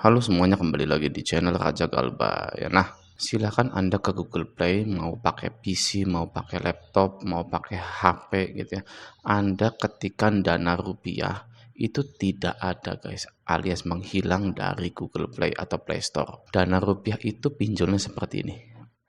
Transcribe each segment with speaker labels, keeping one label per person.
Speaker 1: Halo semuanya, kembali lagi di channel Raja Galba ya. Nah, silakan Anda ke Google Play, mau pakai PC, mau pakai laptop, mau pakai HP gitu ya. Anda ketikkan Dana Rupiah, itu tidak ada guys, alias menghilang dari Google Play atau Play Store. Dana Rupiah itu pinjolnya seperti ini.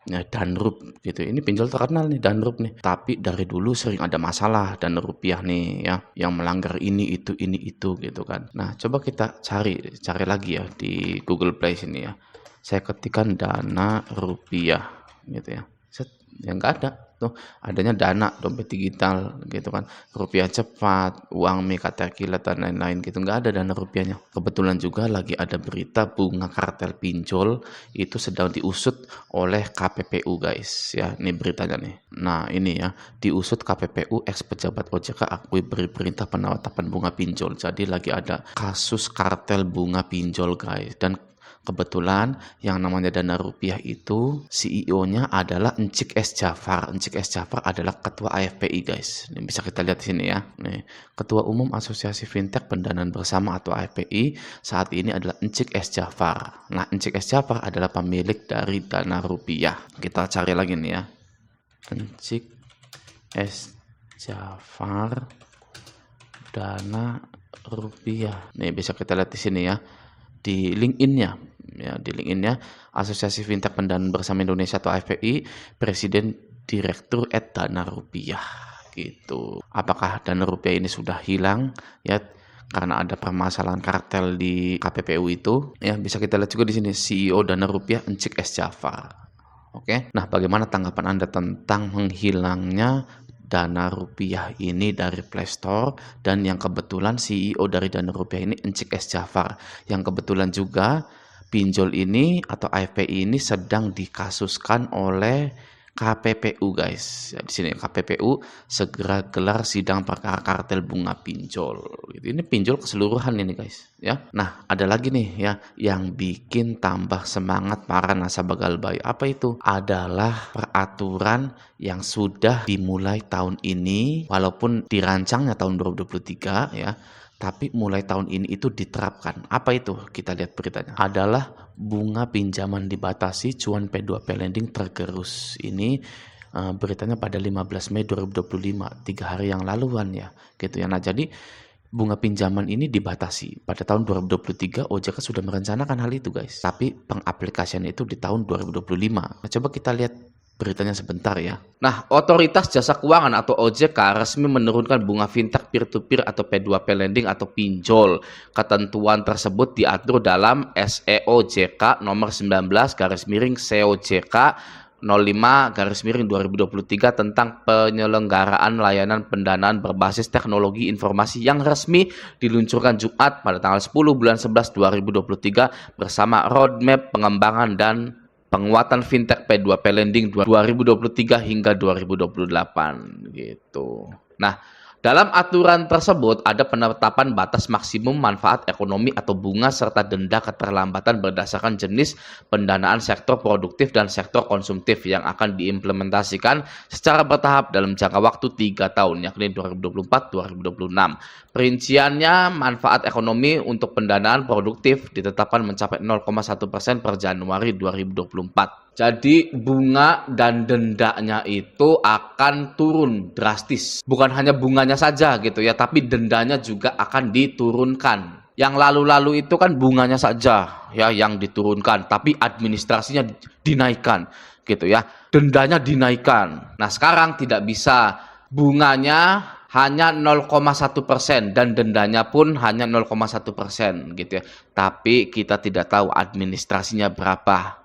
Speaker 1: Ya, Danrup gitu. Ini pinjol terkenal nih, Danrup nih. Tapi dari dulu sering ada masalah Dana Rupiah nih ya, yang melanggar ini itu gitu kan. Nah, coba kita cari lagi ya di Google Play sini ya. Saya ketikkan Dana Rupiah gitu ya. Set, ya nggak ada. Tuh, adanya Dana, dompet digital gitu kan. Rupiah cepat, uang mie, kilat dan lain-lain gitu. Nggak ada Dana Rupiahnya. Kebetulan juga lagi ada berita bunga kartel pinjol itu sedang diusut oleh KPPU guys ya, ini beritanya nih. Nah ini ya, diusut KPPU, ex pejabat OJK akui beri perintah penetapan bunga pinjol. Jadi lagi ada kasus kartel bunga pinjol guys. Dan kebetulan yang namanya Dana Rupiah itu CEO-nya adalah Encik S. Jafar. Encik S. Jafar adalah ketua AFPI guys. Ini bisa kita lihat di sini ya. Nih, Ketua Umum Asosiasi Fintech Pendanaan Bersama atau AFPI saat ini adalah Encik S. Jafar. Nah, Encik S. Jafar adalah pemilik dari Dana Rupiah. Kita cari lagi nih ya. Encik S. Jafar Dana Rupiah. Nih bisa kita lihat di sini ya. Di LinkedIn-nya ya, di LinkedIn-nya Asosiasi Fintech Pendanaan Bersama Indonesia atau AFPI, Presiden Direktur Dana Rupiah gitu. Apakah Dana Rupiah ini sudah hilang ya karena ada permasalahan kartel di KPPU itu ya? Bisa kita lihat juga di sini CEO Dana Rupiah Encik S. Jafar. Oke. Nah, bagaimana tanggapan Anda tentang menghilangnya Dana Rupiah ini dari Play Store, dan yang kebetulan CEO dari Dana Rupiah ini Encik S. Jafar, yang kebetulan juga pinjol ini atau AFPI ini sedang dikasuskan oleh KPPU guys. Ya, di sini KPPU segera gelar sidang perkara kartel bunga pinjol. Ini pinjol keseluruhan ini guys ya. Nah, ada lagi nih ya yang bikin tambah semangat para nasabah Galbay. Apa itu? Adalah peraturan yang sudah dimulai tahun ini, walaupun dirancangnya tahun 2023 ya, tapi mulai tahun ini itu diterapkan. Apa itu? Kita lihat beritanya. Adalah bunga pinjaman dibatasi, cuan P2P lending tergerus. Ini beritanya pada 15 Mei 2025, 3 hari yang laluan ya, gitu ya. Nah, jadi bunga pinjaman ini dibatasi. Pada tahun 2023 OJK sudah merencanakan hal itu guys. Tapi pengaplikasian itu di tahun 2025. Nah, coba kita lihat beritanya sebentar ya. Nah, Otoritas Jasa Keuangan atau OJK resmi menurunkan bunga fintech peer-to-peer atau P2P lending atau pinjol. Ketentuan tersebut diatur dalam SEOJK nomor 19/COJK 05/2023 tentang penyelenggaraan layanan pendanaan berbasis teknologi informasi yang resmi diluncurkan Jumat pada tanggal 10 bulan 11 2023 bersama roadmap pengembangan dan penguatan fintech P2P lending 2023 hingga 2028 gitu. Nah, dalam aturan tersebut ada penetapan batas maksimum manfaat ekonomi atau bunga serta denda keterlambatan berdasarkan jenis pendanaan sektor produktif dan sektor konsumtif yang akan diimplementasikan secara bertahap dalam jangka waktu 3 tahun yakni 2024-2026. Perinciannya, manfaat ekonomi untuk pendanaan produktif ditetapkan mencapai 0,1% per Januari 2024. Jadi bunga dan dendanya itu akan turun drastis. Bukan hanya bunganya saja gitu ya, tapi dendanya juga akan diturunkan. Yang lalu-lalu itu kan bunganya saja ya yang diturunkan, tapi administrasinya dinaikkan gitu ya. Dendanya dinaikkan. Nah, sekarang tidak bisa, bunganya hanya 0,1% dan dendanya pun hanya 0,1% gitu ya. Tapi kita tidak tahu administrasinya berapa.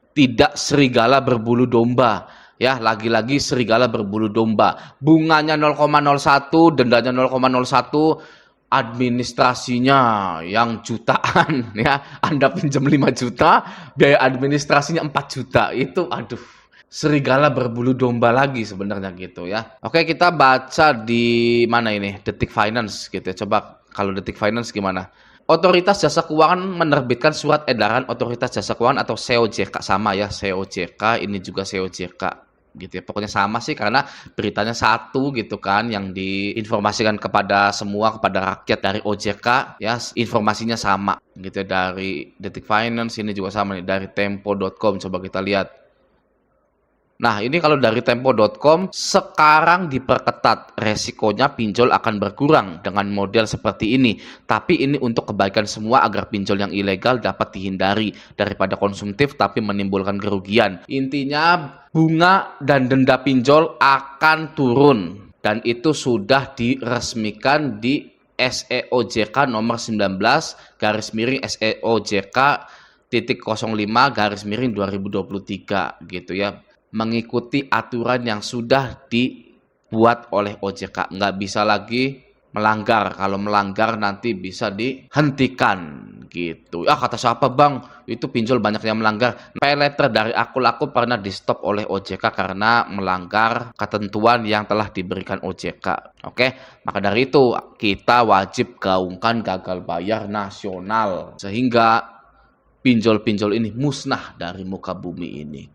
Speaker 1: Tidak serigala berbulu domba ya, lagi-lagi serigala berbulu domba. Bunganya 0,01, dendanya 0,01, administrasinya yang jutaan ya. Anda pinjam 5 juta, biaya administrasinya 4 juta. Itu aduh, serigala berbulu domba lagi sebenarnya gitu ya. Oke, kita baca di mana ini? Detik Finance gitu ya. Coba kalau Detik Finance gimana? Otoritas Jasa Keuangan menerbitkan surat edaran Otoritas Jasa Keuangan atau SEOJK, sama ya, SEOJK, ini juga SEOJK gitu ya. Pokoknya sama sih karena beritanya satu gitu kan yang diinformasikan kepada semua, kepada rakyat dari OJK ya, informasinya sama gitu ya. Dari Detik Finance ini juga sama nih, dari tempo.com coba kita lihat. Nah, ini kalau dari tempo.com, sekarang diperketat, resikonya pinjol akan berkurang dengan model seperti ini. Tapi ini untuk kebaikan semua agar pinjol yang ilegal dapat dihindari daripada konsumtif tapi menimbulkan kerugian. Intinya bunga dan denda pinjol akan turun dan itu sudah diresmikan di SEOJK nomor 19 garis miring SEOJK titik 05 garis miring 2023 gitu ya, mengikuti aturan yang sudah dibuat oleh OJK. Nggak bisa lagi melanggar. Kalau melanggar nanti bisa dihentikan gitu. Ah, kata siapa bang? Itu pinjol banyak yang melanggar. Pay letter dari aku pernah di stop oleh OJK karena melanggar ketentuan yang telah diberikan OJK. Oke, maka dari itu kita wajib gaungkan gagal bayar nasional sehingga pinjol-pinjol ini musnah dari muka bumi ini.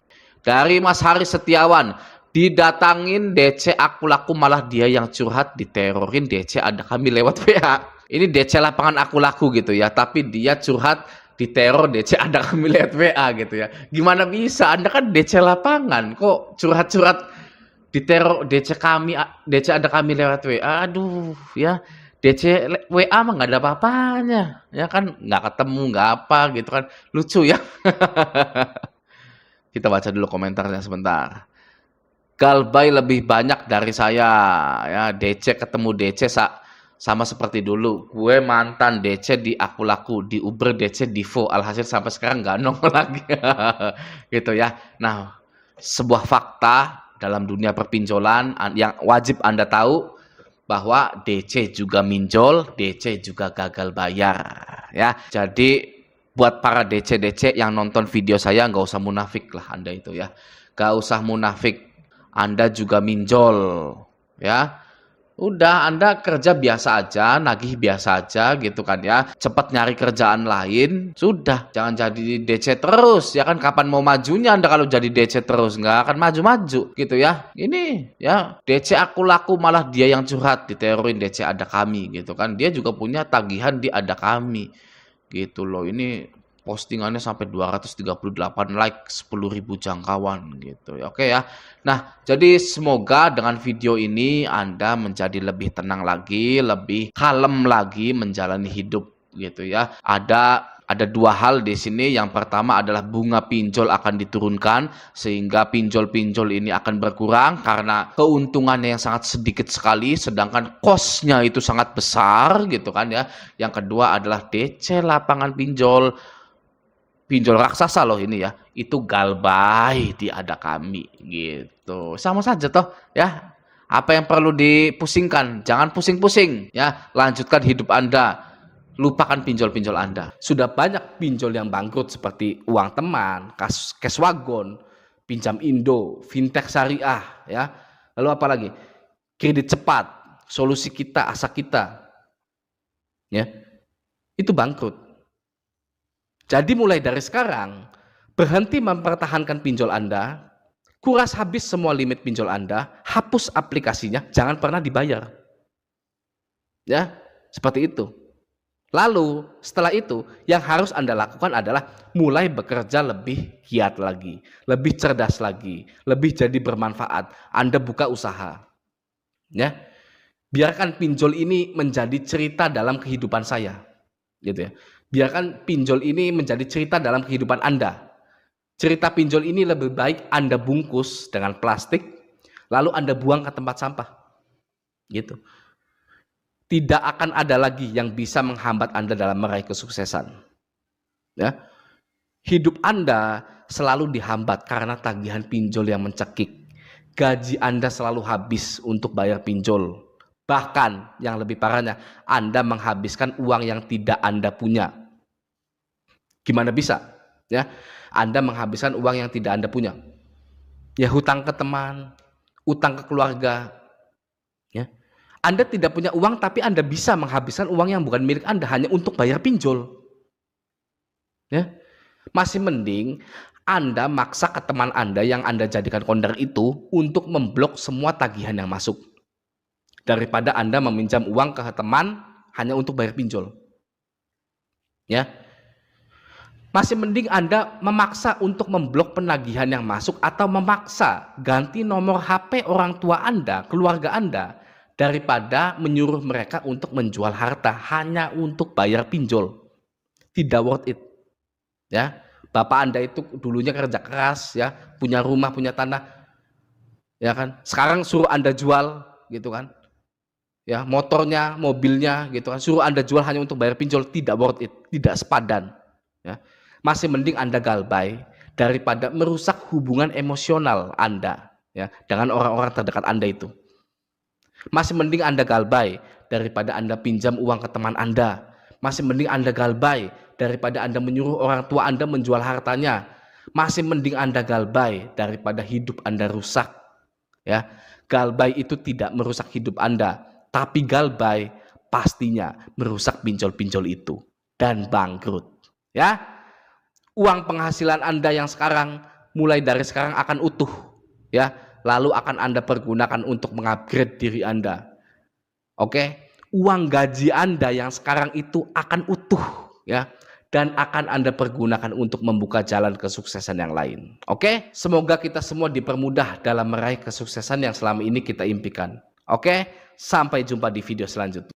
Speaker 1: Dari Mas Haris Setiawan, didatangin DC aku laku malah dia yang curhat, diterorin DC ada kami lewat WA. Ini DC lapangan aku laku gitu ya, tapi dia curhat diteror DC ada kami lewat WA gitu ya. Gimana bisa? Anda kan DC lapangan, kok curhat-curhat diteror DC kami, DC ada kami lewat WA. Aduh ya, DC WA mah nggak ada apa-apanya, ya kan nggak ketemu nggak apa gitu kan, lucu ya. Kita baca dulu komentarnya sebentar. Galbay lebih banyak dari saya ya, DC ketemu DC sama seperti dulu. Gue mantan DC di aku laku, di Uber DC Divo, alhasil sampai sekarang nggak nongol lagi. Gitu ya. Nah, sebuah fakta dalam dunia perpinjolan yang wajib Anda tahu bahwa DC juga minjol, DC juga gagal bayar ya. Jadi buat para DC-DC yang nonton video saya, nggak usah munafik lah Anda itu ya. Nggak usah munafik. Anda juga minjol ya. Udah Anda kerja biasa aja, nagih biasa aja gitu kan ya. Cepat nyari kerjaan lain, sudah. Jangan jadi DC terus ya kan. Kapan mau majunya Anda kalau jadi DC terus? Nggak akan maju-maju gitu ya. Ini ya, DC aku laku malah dia yang curhat, diterorin DC ada kami gitu kan. Dia juga punya tagihan di ada kami. Gitu loh, ini postingannya sampai 238 like, 10.000 jangkauan gitu ya. Oke ya. Nah, jadi semoga dengan video ini Anda menjadi lebih tenang lagi, lebih kalem lagi menjalani hidup gitu ya. Ada dua hal di sini. Yang pertama adalah bunga pinjol akan diturunkan sehingga pinjol-pinjol ini akan berkurang karena keuntungannya yang sangat sedikit sekali sedangkan cost-nya itu sangat besar gitu kan ya. Yang kedua adalah DC lapangan pinjol raksasa loh ini ya. Itu galbay di ada kami gitu. Sama saja toh ya. Apa yang perlu dipusingkan? Jangan pusing-pusing ya. Lanjutkan hidup Anda. Lupakan pinjol-pinjol Anda. Sudah banyak pinjol yang bangkrut seperti uang teman, Cashwagon, pinjam Indo, fintech syariah, ya. Lalu apa lagi? Kredit cepat, solusi kita, asa kita, ya. Itu bangkrut. Jadi mulai dari sekarang, berhenti mempertahankan pinjol Anda, kuras habis semua limit pinjol Anda, hapus aplikasinya, jangan pernah dibayar. Ya, seperti itu. Lalu setelah itu yang harus Anda lakukan adalah mulai bekerja lebih giat lagi, lebih cerdas lagi, lebih jadi bermanfaat. Anda buka usaha. Ya. Biarkan pinjol ini menjadi cerita dalam kehidupan saya. Gitu ya. Biarkan pinjol ini menjadi cerita dalam kehidupan Anda. Cerita pinjol ini lebih baik Anda bungkus dengan plastik lalu Anda buang ke tempat sampah. Gitu. Tidak akan ada lagi yang bisa menghambat Anda dalam meraih kesuksesan. Ya. Hidup Anda selalu dihambat karena tagihan pinjol yang mencekik. Gaji Anda selalu habis untuk bayar pinjol. Bahkan yang lebih parahnya, Anda menghabiskan uang yang tidak Anda punya. Gimana bisa? Ya, Anda menghabiskan uang yang tidak Anda punya. Ya, hutang ke teman, utang ke keluarga. Ya. Anda tidak punya uang tapi Anda bisa menghabiskan uang yang bukan milik Anda hanya untuk bayar pinjol. Ya. Masih mending
Speaker 2: Anda maksa ke teman Anda yang Anda jadikan kondar itu untuk memblok semua tagihan yang masuk. Daripada Anda meminjam uang ke teman hanya untuk bayar pinjol. Ya. Masih mending Anda memaksa untuk memblok penagihan yang masuk atau memaksa ganti nomor HP orang tua Anda, keluarga Anda, daripada menyuruh mereka untuk menjual harta hanya untuk bayar pinjol. Tidak worth it. Ya. Bapak Anda itu dulunya kerja keras, ya, punya rumah, punya tanah, ya kan? Sekarang suruh Anda jual, gitu kan? Ya, motornya, mobilnya, gitu kan? Suruh Anda jual hanya untuk bayar pinjol, tidak worth it, tidak sepadan. Ya. Masih mending Anda galbay daripada merusak hubungan emosional Anda, ya, dengan orang-orang terdekat Anda itu. Masih mending Anda galbay daripada Anda pinjam uang ke teman Anda. Masih mending Anda galbay daripada Anda menyuruh orang tua Anda menjual hartanya. Masih mending Anda galbay daripada hidup Anda rusak. Ya, galbay itu tidak merusak hidup Anda, tapi galbay pastinya merusak pinjol-pinjol itu dan bangkrut. Ya, uang penghasilan Anda yang sekarang mulai dari sekarang akan utuh, ya, lalu akan Anda pergunakan untuk mengupgrade diri Anda. Oke, uang gaji Anda yang sekarang itu akan utuh, ya, dan akan Anda pergunakan untuk membuka jalan kesuksesan yang lain. Oke, semoga kita semua dipermudah dalam meraih kesuksesan yang selama ini kita impikan. Oke, sampai jumpa di video selanjutnya.